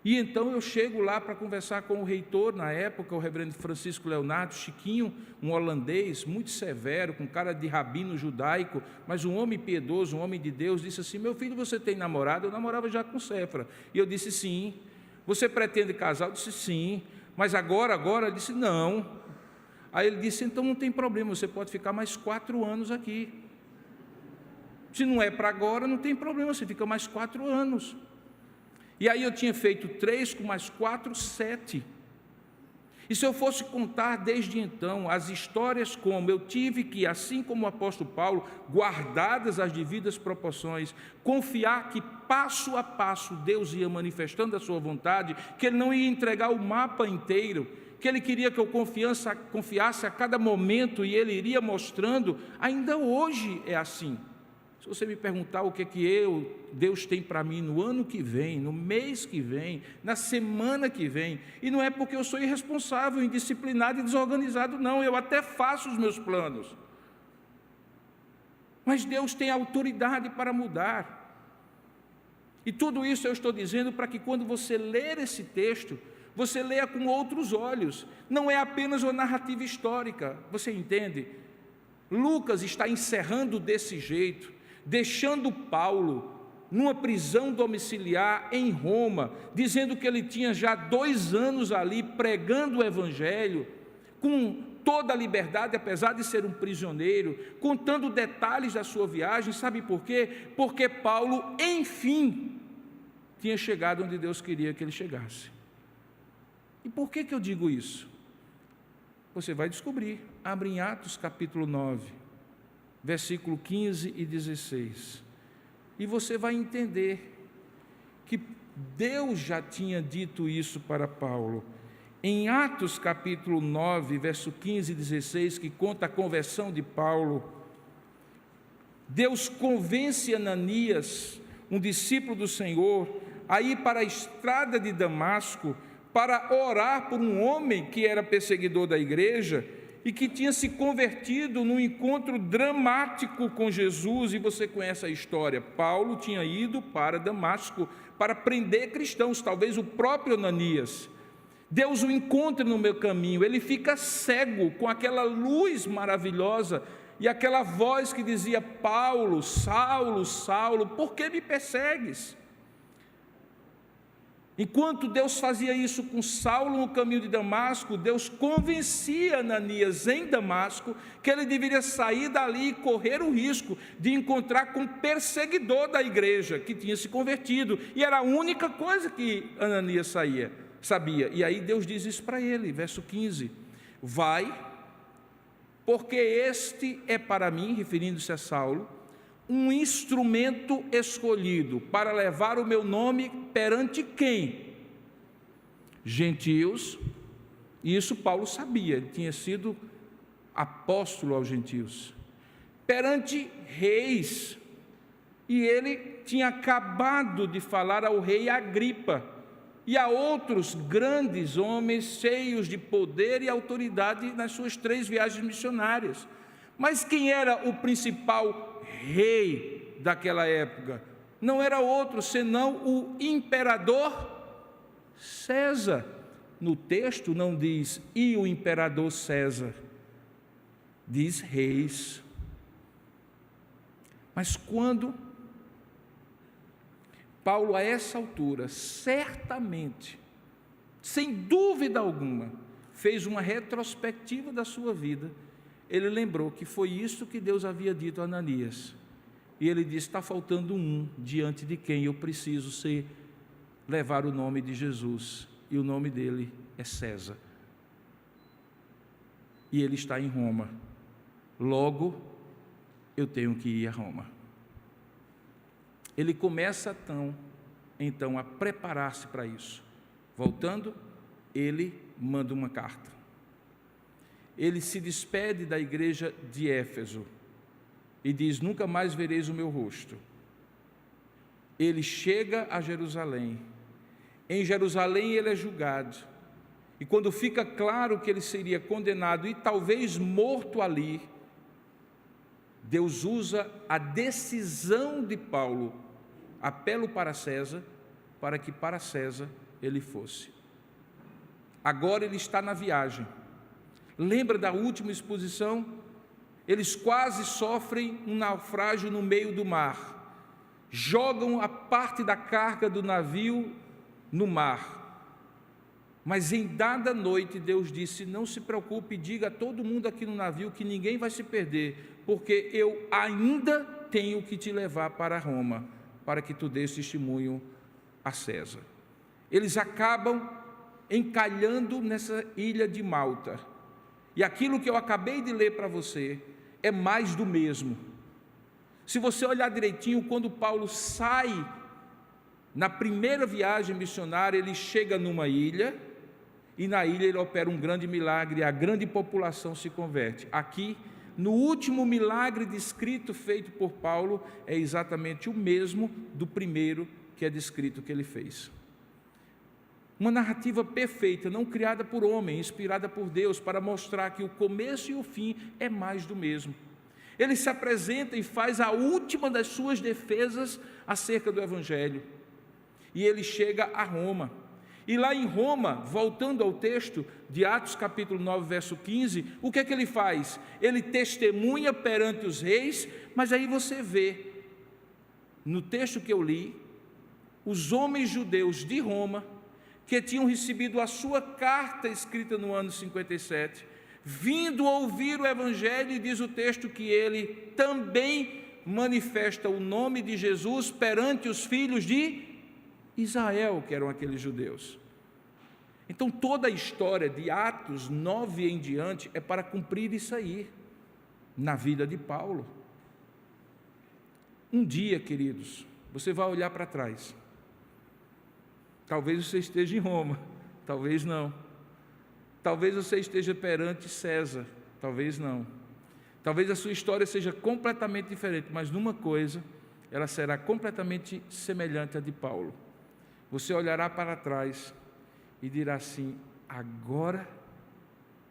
E então eu chego lá para conversar com o reitor, na época, o reverendo Francisco Leonardo Chiquinho, um holandês muito severo, com cara de rabino judaico, mas um homem piedoso, um homem de Deus, disse assim: meu filho, você tem namorado? Eu namorava já com Cefra. E eu disse: sim. Você pretende casar? Eu disse: sim. Mas agora? Eu disse: não. Aí ele disse: então não tem problema, você pode ficar mais 4 anos aqui. Se não é para agora, não tem problema, você fica mais 4 anos. E aí eu tinha feito 3 com mais 4, 7. E se eu fosse contar desde então as histórias como eu tive que, assim como o apóstolo Paulo, guardadas as devidas proporções, confiar que passo a passo Deus ia manifestando a sua vontade, que Ele não ia entregar o mapa inteiro, que Ele queria que eu confiasse a cada momento e Ele iria mostrando, ainda hoje é assim. Se você me perguntar o que é que Deus tem para mim no ano que vem, no mês que vem, na semana que vem, e não é porque eu sou irresponsável, indisciplinado e desorganizado, não, eu até faço os meus planos. Mas Deus tem autoridade para mudar. E tudo isso eu estou dizendo para que quando você ler esse texto, você leia com outros olhos. Não é apenas uma narrativa histórica, você entende? Lucas está encerrando desse jeito, deixando Paulo numa prisão domiciliar em Roma, dizendo que ele tinha já 2 anos ali pregando o Evangelho, com toda a liberdade, apesar de ser um prisioneiro, contando detalhes da sua viagem. Sabe por quê? Porque Paulo, enfim, tinha chegado onde Deus queria que ele chegasse. E por que eu digo isso? Você vai descobrir. Abre em Atos capítulo 9. Versículo 15 e 16, e você vai entender que Deus já tinha dito isso para Paulo. Em Atos capítulo 9, verso 15 e 16, que conta a conversão de Paulo, Deus convence Ananias, um discípulo do Senhor, a ir para a estrada de Damasco, para orar por um homem que era perseguidor da igreja, e que tinha se convertido num encontro dramático com Jesus. E você conhece a história. Paulo tinha ido para Damasco para prender cristãos, talvez o próprio Ananias. Deus o encontra no meu caminho, ele fica cego com aquela luz maravilhosa e aquela voz que dizia: Paulo, Saulo, Saulo, por que me persegues? Enquanto Deus fazia isso com Saulo no caminho de Damasco, Deus convencia Ananias em Damasco que ele deveria sair dali e correr o risco de encontrar com um perseguidor da igreja que tinha se convertido, e era a única coisa que Ananias sabia. E aí Deus diz isso para ele, verso 15: vai, porque este é para mim, referindo-se a Saulo, um instrumento escolhido para levar o meu nome perante quem? Gentios. E isso Paulo sabia, ele tinha sido apóstolo aos gentios. Perante reis. E ele tinha acabado de falar ao rei Agripa e a outros grandes homens cheios de poder e autoridade nas suas 3 viagens missionárias. Mas quem era o principal rei daquela época? Não era outro senão o imperador César. No texto não diz "e o imperador César", diz reis. Mas quando Paulo, a essa altura, certamente, sem dúvida alguma, fez uma retrospectiva da sua vida, ele lembrou que foi isso que Deus havia dito a Ananias. E ele disse: está faltando um diante de quem eu preciso levar o nome de Jesus. E o nome dele é César. E ele está em Roma. Logo, eu tenho que ir a Roma. Ele começa então a preparar-se para isso. Voltando, ele manda uma carta. Ele se despede da igreja de Éfeso e diz: nunca mais vereis o meu rosto. Ele chega a Jerusalém. Em Jerusalém ele é julgado. E quando fica claro que ele seria condenado e talvez morto ali, Deus usa a decisão de Paulo, apelo para César, para que para César ele fosse. Agora ele está na viagem. Lembra da última exposição? Eles quase sofrem um naufrágio no meio do mar. Jogam a parte da carga do navio no mar. Mas em dada noite Deus disse: não se preocupe, diga a todo mundo aqui no navio que ninguém vai se perder, porque eu ainda tenho que te levar para Roma, para que tu dês testemunho a César. Eles acabam encalhando nessa ilha de Malta. E aquilo que eu acabei de ler para você é mais do mesmo. Se você olhar direitinho, quando Paulo sai na primeira viagem missionária, ele chega numa ilha, e na ilha ele opera um grande milagre, e a grande população se converte. Aqui, no último milagre descrito feito por Paulo, é exatamente o mesmo do primeiro que é descrito que ele fez. Uma narrativa perfeita, não criada por homem, inspirada por Deus, para mostrar que o começo e o fim é mais do mesmo. Ele se apresenta e faz a última das suas defesas acerca do Evangelho. E ele chega a Roma. E lá em Roma, voltando ao texto de Atos capítulo 9, verso 15, o que é que ele faz? Ele testemunha perante os reis, mas aí você vê, no texto que eu li, os homens judeus de Roma, que tinham recebido a sua carta escrita no ano 57, vindo ouvir o Evangelho, e diz o texto que ele também manifesta o nome de Jesus perante os filhos de Israel, que eram aqueles judeus. Então toda a história de Atos 9 em diante é para cumprir isso aí, na vida de Paulo. Um dia, queridos, você vai olhar para trás. Talvez você esteja em Roma, talvez não. Talvez você esteja perante César, talvez não. Talvez a sua história seja completamente diferente, mas numa coisa, ela será completamente semelhante à de Paulo. Você olhará para trás e dirá assim: agora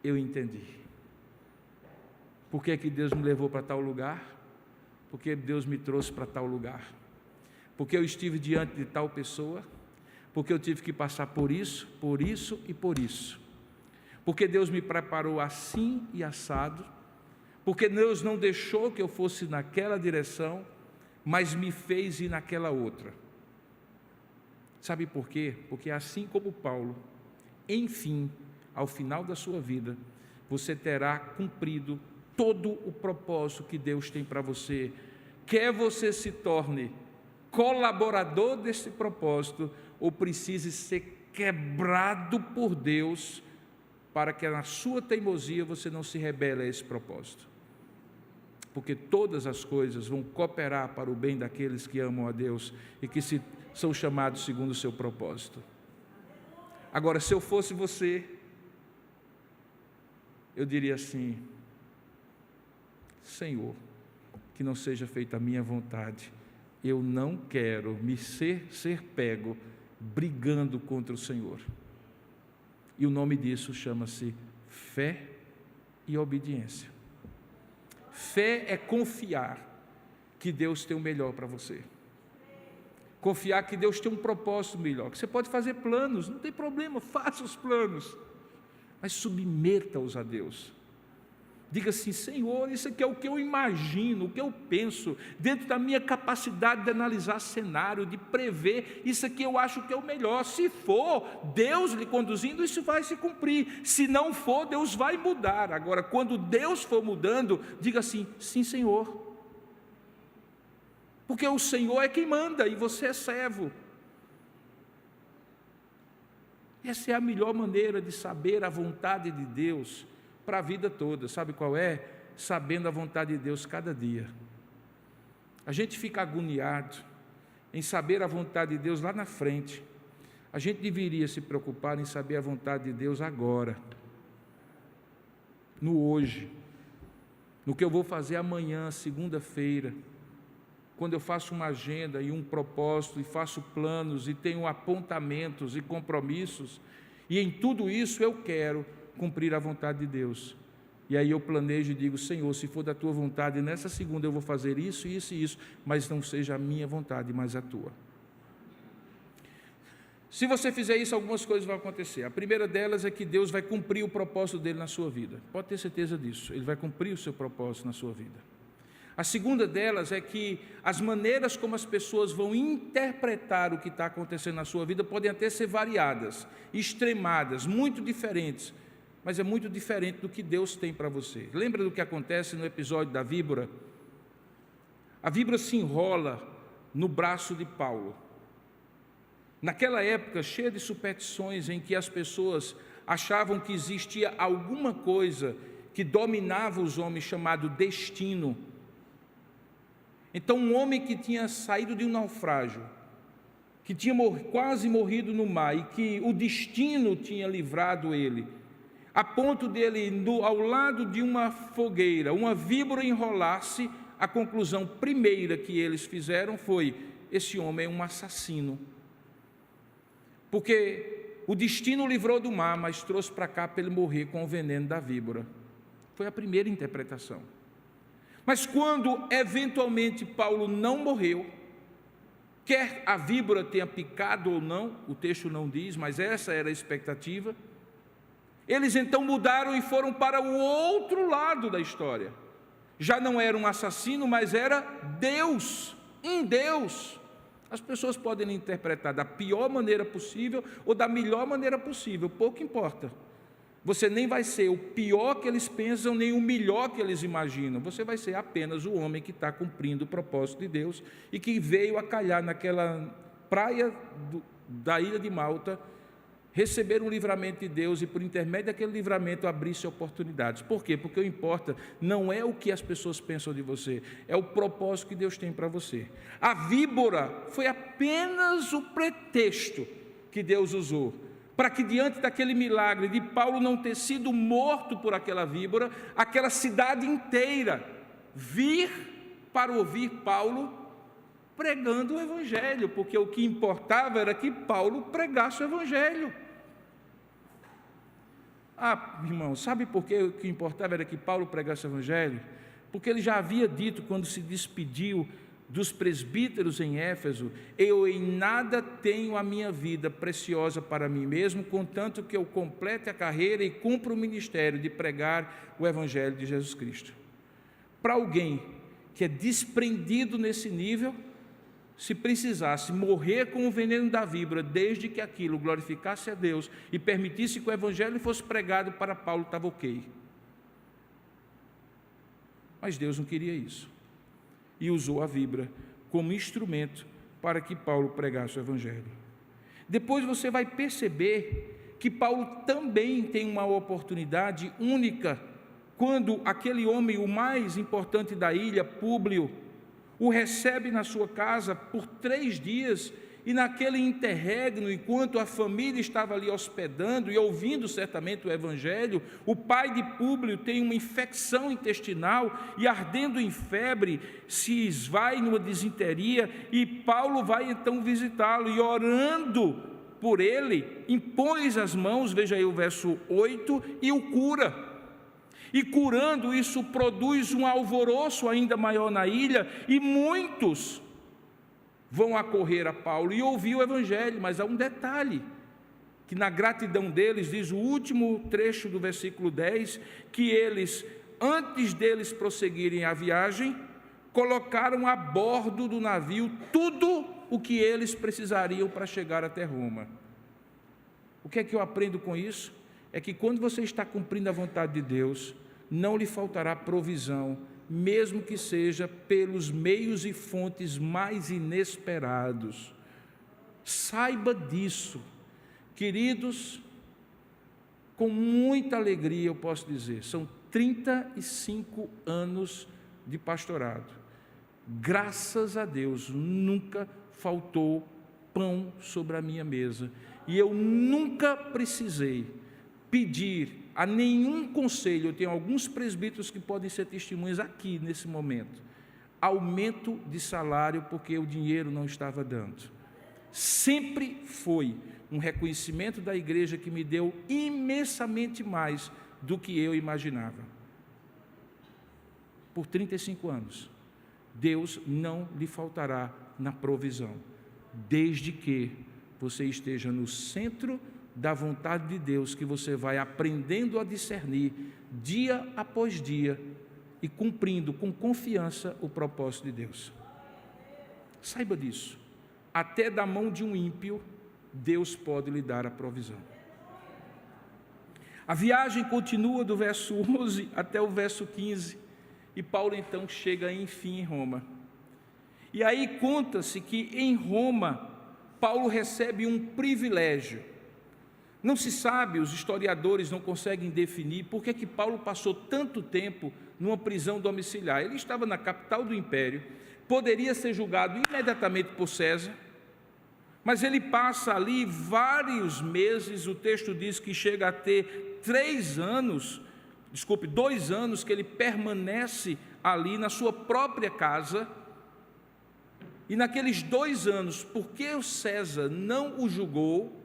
eu entendi. Por que é que Deus me levou para tal lugar? Porque Deus me trouxe para tal lugar. Porque eu estive diante de tal pessoa. Porque eu tive que passar por isso e por isso. Porque Deus me preparou assim e assado. Porque Deus não deixou que eu fosse naquela direção, mas me fez ir naquela outra. Sabe por quê? Porque assim como Paulo, enfim, ao final da sua vida, você terá cumprido todo o propósito que Deus tem para você. Quer você se torne colaborador desse propósito, ou precise ser quebrado por Deus, para que na sua teimosia você não se rebele a esse propósito. Porque todas as coisas vão cooperar para o bem daqueles que amam a Deus e que são chamados segundo o seu propósito. Agora, se eu fosse você, eu diria assim: Senhor, que não seja feita a minha vontade. Eu não quero ser pego brigando contra o Senhor. E o nome disso chama-se fé e obediência. Fé é confiar que Deus tem o melhor para você. Confiar que Deus tem um propósito melhor. Que você pode fazer planos, não tem problema, faça os planos, mas submeta-os a Deus. Diga assim: Senhor, isso aqui é o que eu imagino, o que eu penso, dentro da minha capacidade de analisar cenário, de prever, isso aqui eu acho que é o melhor. Se for Deus lhe conduzindo, isso vai se cumprir. Se não for, Deus vai mudar. Agora, quando Deus for mudando, diga assim: sim, Senhor. Porque o Senhor é quem manda e você é servo. Essa é a melhor maneira de saber a vontade de Deus para a vida toda. Sabe qual é? Sabendo a vontade de Deus cada dia. A gente fica agoniado em saber a vontade de Deus lá na frente. A gente deveria se preocupar em saber a vontade de Deus agora, no hoje, no que eu vou fazer amanhã, segunda-feira, quando eu faço uma agenda e um propósito, e faço planos, e tenho apontamentos e compromissos, e em tudo isso eu quero cumprir a vontade de Deus. E aí eu planejo e digo: Senhor, se for da tua vontade, nessa segunda eu vou fazer isso, isso e isso, mas não seja a minha vontade, mas a tua. Se você fizer isso, algumas coisas vão acontecer. A primeira delas é que Deus vai cumprir o propósito dele na sua vida. Pode ter certeza disso. Ele vai cumprir o seu propósito na sua vida. A segunda delas é que as maneiras como as pessoas vão interpretar o que está acontecendo na sua vida podem até ser variadas, extremadas, muito diferentes, mas é muito diferente do que Deus tem para você. Lembra do que acontece no episódio da víbora? A víbora se enrola no braço de Paulo. Naquela época, cheia de superstições, em que as pessoas achavam que existia alguma coisa que dominava os homens, chamado destino. Então, um homem que tinha saído de um naufrágio, que tinha quase morrido no mar, e que o destino tinha livrado ele, a ponto dele, ao lado de uma fogueira, uma víbora enrolar-se, a conclusão primeira que eles fizeram foi: esse homem é um assassino. Porque o destino o livrou do mar, mas trouxe para cá para ele morrer com o veneno da víbora. Foi a primeira interpretação. Mas quando eventualmente Paulo não morreu, quer a víbora tenha picado ou não, o texto não diz, mas essa era a expectativa, eles então mudaram e foram para o outro lado da história. Já não era um assassino, mas era Deus, um Deus. As pessoas podem interpretar da pior maneira possível ou da melhor maneira possível, pouco importa. Você nem vai ser o pior que eles pensam, nem o melhor que eles imaginam. Você vai ser apenas o homem que está cumprindo o propósito de Deus e que veio a calhar naquela praia da ilha de Malta, receber um livramento de Deus e, por intermédio daquele livramento, abrir-se oportunidades. Por quê? Porque o que importa não é o que as pessoas pensam de você, é o propósito que Deus tem para você. A víbora foi apenas o pretexto que Deus usou para que, diante daquele milagre de Paulo não ter sido morto por aquela víbora, aquela cidade inteira vir para ouvir Paulo pregando o Evangelho, porque o que importava era que Paulo pregasse o Evangelho. Irmão, sabe por que o que importava era que Paulo pregasse o Evangelho? Porque ele já havia dito, quando se despediu dos presbíteros em Éfeso: eu em nada tenho a minha vida preciosa para mim mesmo, contanto que eu complete a carreira e cumpra o ministério de pregar o Evangelho de Jesus Cristo. Para alguém que é desprendido nesse nível, se precisasse morrer com o veneno da víbora, desde que aquilo glorificasse a Deus e permitisse que o Evangelho fosse pregado, para Paulo estava ok. Mas Deus não queria isso, e usou a víbora como instrumento para que Paulo pregasse o Evangelho. Depois você vai perceber que Paulo também tem uma oportunidade única, quando aquele homem, o mais importante da ilha, Públio, o recebe na sua casa por 3 dias, e naquele interregno, enquanto a família estava ali hospedando e ouvindo certamente o Evangelho, o pai de Públio tem uma infecção intestinal e, ardendo em febre, se esvai numa disenteria, e Paulo vai então visitá-lo e, orando por ele, impõe as mãos, veja aí o verso 8, e o cura. E curando, isso produz um alvoroço ainda maior na ilha, e muitos vão acorrer a Paulo e ouvir o Evangelho. Mas há um detalhe, que na gratidão deles, diz o último trecho do versículo 10, que eles, antes deles prosseguirem a viagem, colocaram a bordo do navio tudo o que eles precisariam para chegar até Roma. O que é que eu aprendo com isso? É que quando você está cumprindo a vontade de Deus, não lhe faltará provisão, mesmo que seja pelos meios e fontes mais inesperados. Saiba disso, queridos. Com muita alegria eu posso dizer, são 35 anos de pastorado. Graças a Deus, nunca faltou pão sobre a minha mesa, e eu nunca precisei pedir a nenhum conselho. Eu tenho alguns presbíteros que podem ser testemunhas aqui nesse momento, aumento de salário, porque o dinheiro não estava dando. Sempre foi um reconhecimento da igreja que me deu imensamente mais do que eu imaginava. Por 35 anos, Deus não lhe faltará na provisão, desde que você esteja no centro da vontade de Deus, que você vai aprendendo a discernir dia após dia e cumprindo com confiança o propósito de Deus. Saiba disso. Até da mão de um ímpio, Deus pode lhe dar a provisão. A viagem continua do verso 11 até o verso 15, e Paulo então chega enfim em Roma. E aí conta-se que em Roma, Paulo recebe um privilégio. Não se sabe, os historiadores não conseguem definir por que Paulo passou tanto tempo numa prisão domiciliar. Ele estava na capital do império, poderia ser julgado imediatamente por César, mas ele passa ali vários meses. O texto diz que chega a ter 2 anos que ele permanece ali na sua própria casa. E naqueles 2 anos, porque o César não o julgou,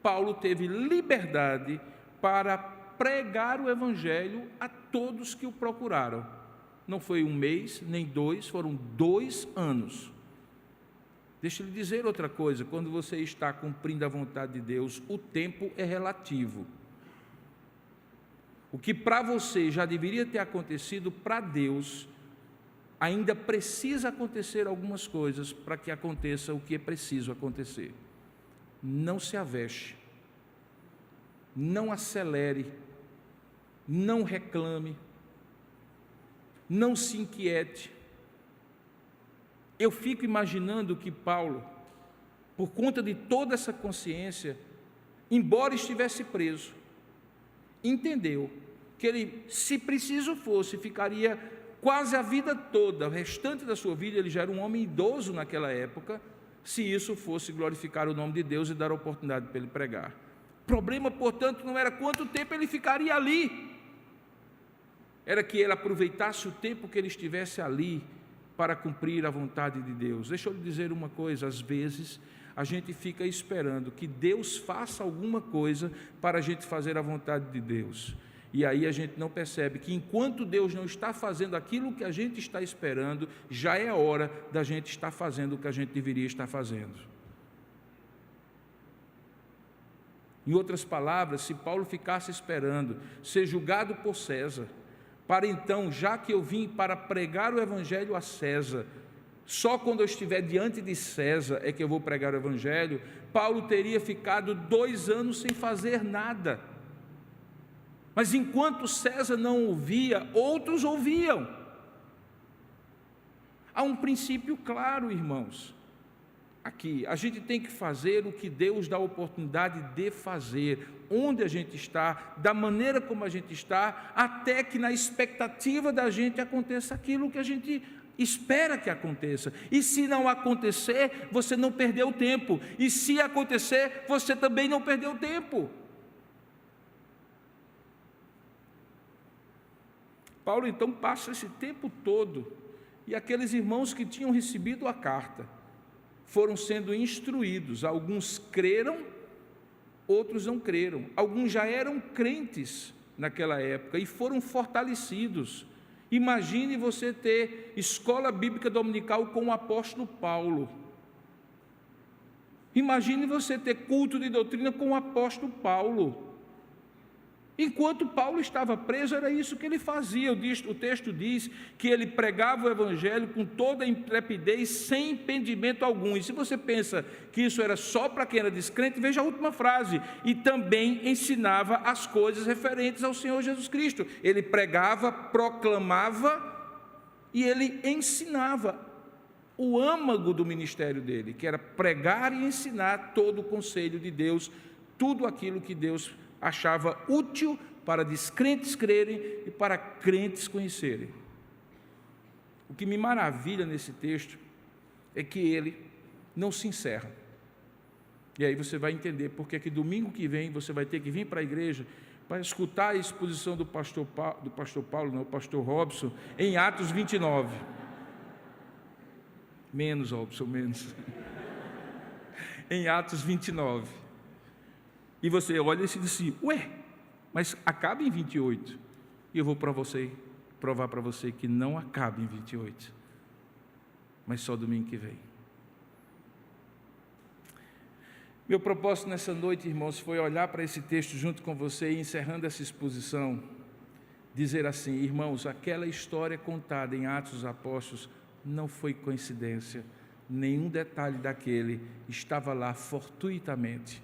Paulo teve liberdade para pregar o evangelho a todos que o procuraram. Não foi 1 mês, nem 2, foram 2 anos. Deixa eu lhe dizer outra coisa: quando você está cumprindo a vontade de Deus, o tempo é relativo. O que para você já deveria ter acontecido, para Deus ainda precisa acontecer algumas coisas para que aconteça o que é preciso acontecer. Não se avexe, não acelere, não reclame, não se inquiete. Eu fico imaginando que Paulo, por conta de toda essa consciência, embora estivesse preso, entendeu que ele, se preciso fosse, ficaria quase a vida toda, o restante da sua vida. Ele já era um homem idoso naquela época, se isso fosse glorificar o nome de Deus e dar a oportunidade para ele pregar. O problema, portanto, não era quanto tempo ele ficaria ali, era que ele aproveitasse o tempo que ele estivesse ali para cumprir a vontade de Deus. Deixa eu lhe dizer uma coisa: às vezes a gente fica esperando que Deus faça alguma coisa para a gente fazer a vontade de Deus, e aí a gente não percebe que enquanto Deus não está fazendo aquilo que a gente está esperando, já é hora da gente estar fazendo o que a gente deveria estar fazendo. Em outras palavras, se Paulo ficasse esperando ser julgado por César, para então, já que eu vim para pregar o evangelho a César, só quando eu estiver diante de César é que eu vou pregar o evangelho, Paulo teria ficado 2 anos sem fazer nada. Mas enquanto César não ouvia, outros ouviam. Há um princípio claro, irmãos. Aqui, a gente tem que fazer o que Deus dá a oportunidade de fazer, onde a gente está, da maneira como a gente está, até que na expectativa da gente aconteça aquilo que a gente espera que aconteça. E se não acontecer, você não perdeu tempo. E se acontecer, você também não perdeu tempo. Paulo então passa esse tempo todo, e aqueles irmãos que tinham recebido a carta foram sendo instruídos. Alguns creram, outros não creram. Alguns já eram crentes naquela época e foram fortalecidos. Imagine você ter escola bíblica dominical com o apóstolo Paulo. Imagine você ter culto de doutrina com o apóstolo Paulo. Enquanto Paulo estava preso, era isso que ele fazia. O texto diz que ele pregava o evangelho com toda a intrepidez, sem impedimento algum. E se você pensa que isso era só para quem era descrente, veja a última frase: e também ensinava as coisas referentes ao Senhor Jesus Cristo. Ele pregava, proclamava e ele ensinava. O âmago do ministério dele, que era pregar e ensinar todo o conselho de Deus, tudo aquilo que Deus achava útil para descrentes crerem e para crentes conhecerem. O que me maravilha nesse texto é que ele não se encerra. E aí você vai entender porque que domingo que vem você vai ter que vir para a igreja para escutar a exposição do pastor Robson, em Atos 29. Menos, Robson, menos. Em Atos 29. E você olha e se diz assim: ué, mas acaba em 28. E eu vou provar para você que não acaba em 28, mas só domingo que vem. Meu propósito nessa noite, irmãos, foi olhar para esse texto junto com você e, encerrando essa exposição, dizer assim: irmãos, aquela história contada em Atos dos Apóstolos não foi coincidência, nenhum detalhe daquele estava lá fortuitamente,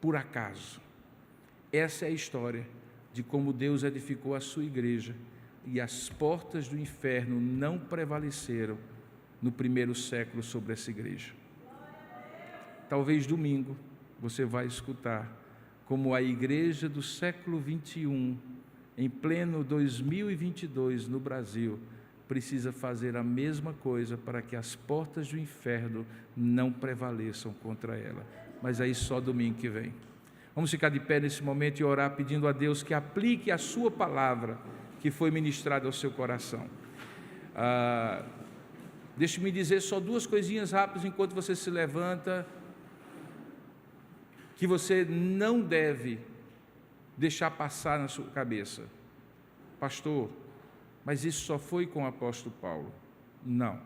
por acaso. Essa é a história de como Deus edificou a sua igreja, e as portas do inferno não prevaleceram no primeiro século sobre essa igreja. Talvez domingo você vai escutar como a igreja do século 21, em pleno 2022 no Brasil, precisa fazer a mesma coisa para que as portas do inferno não prevaleçam contra ela. Mas aí só domingo que vem. Vamos ficar de pé nesse momento e orar pedindo a Deus que aplique a sua palavra que foi ministrada ao seu coração. Deixe-me dizer só duas coisinhas rápidas enquanto você se levanta, que você não deve deixar passar na sua cabeça. Pastor, mas isso só foi com o apóstolo Paulo? Não.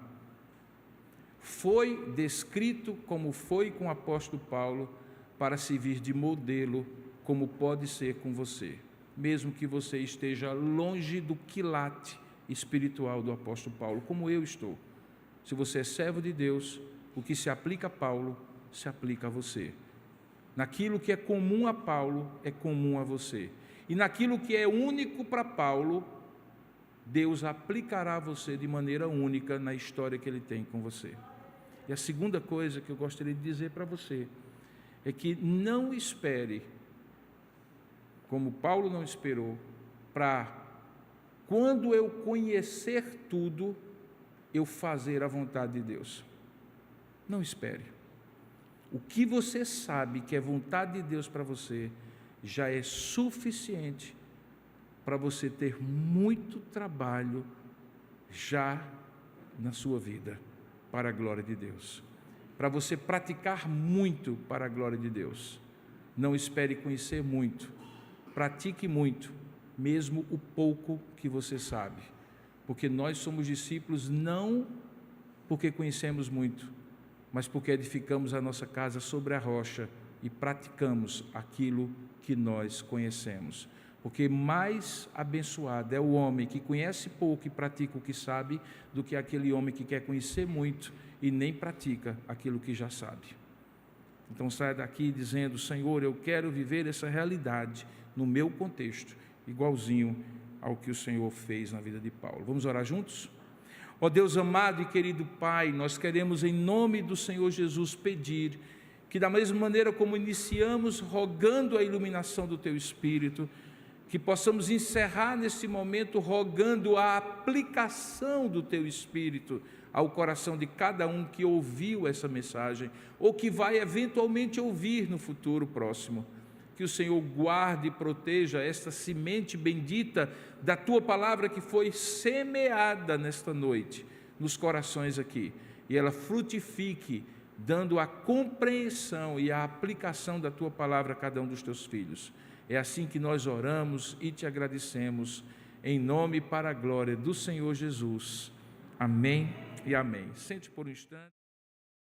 Foi descrito como foi com o apóstolo Paulo para servir de modelo, como pode ser com você, mesmo que você esteja longe do quilate espiritual do apóstolo Paulo, como eu estou. Se você é servo de Deus, o que se aplica a Paulo, se aplica a você. Naquilo que é comum a Paulo, é comum a você. E naquilo que é único para Paulo, Deus aplicará a você de maneira única na história que Ele tem com você. E a segunda coisa que eu gostaria de dizer para você é que não espere, como Paulo não esperou, para quando eu conhecer tudo, eu fazer a vontade de Deus. Não espere. O que você sabe que é vontade de Deus para você, já é suficiente para você ter muito trabalho já na sua vida, para a glória de Deus. Para você praticar muito para a glória de Deus. Não espere conhecer muito, pratique muito, mesmo o pouco que você sabe. Porque nós somos discípulos não porque conhecemos muito, mas porque edificamos a nossa casa sobre a rocha e praticamos aquilo que nós conhecemos. Porque mais abençoado é o homem que conhece pouco e pratica o que sabe, do que aquele homem que quer conhecer muito e nem pratica aquilo que já sabe. Então saia daqui dizendo: Senhor, eu quero viver essa realidade no meu contexto, igualzinho ao que o Senhor fez na vida de Paulo. Vamos orar juntos? Ó Deus amado e querido Pai, nós queremos em nome do Senhor Jesus pedir que, da mesma maneira como iniciamos rogando a iluminação do Teu Espírito, que possamos encerrar nesse momento rogando a aplicação do Teu Espírito ao coração de cada um que ouviu essa mensagem ou que vai eventualmente ouvir no futuro próximo. Que o Senhor guarde e proteja esta semente bendita da Tua palavra que foi semeada nesta noite, nos corações aqui, e ela frutifique, dando a compreensão e a aplicação da Tua palavra a cada um dos Teus filhos. É assim que nós oramos e Te agradecemos, em nome e para a glória do Senhor Jesus. Amém e amém. Sente por um instante.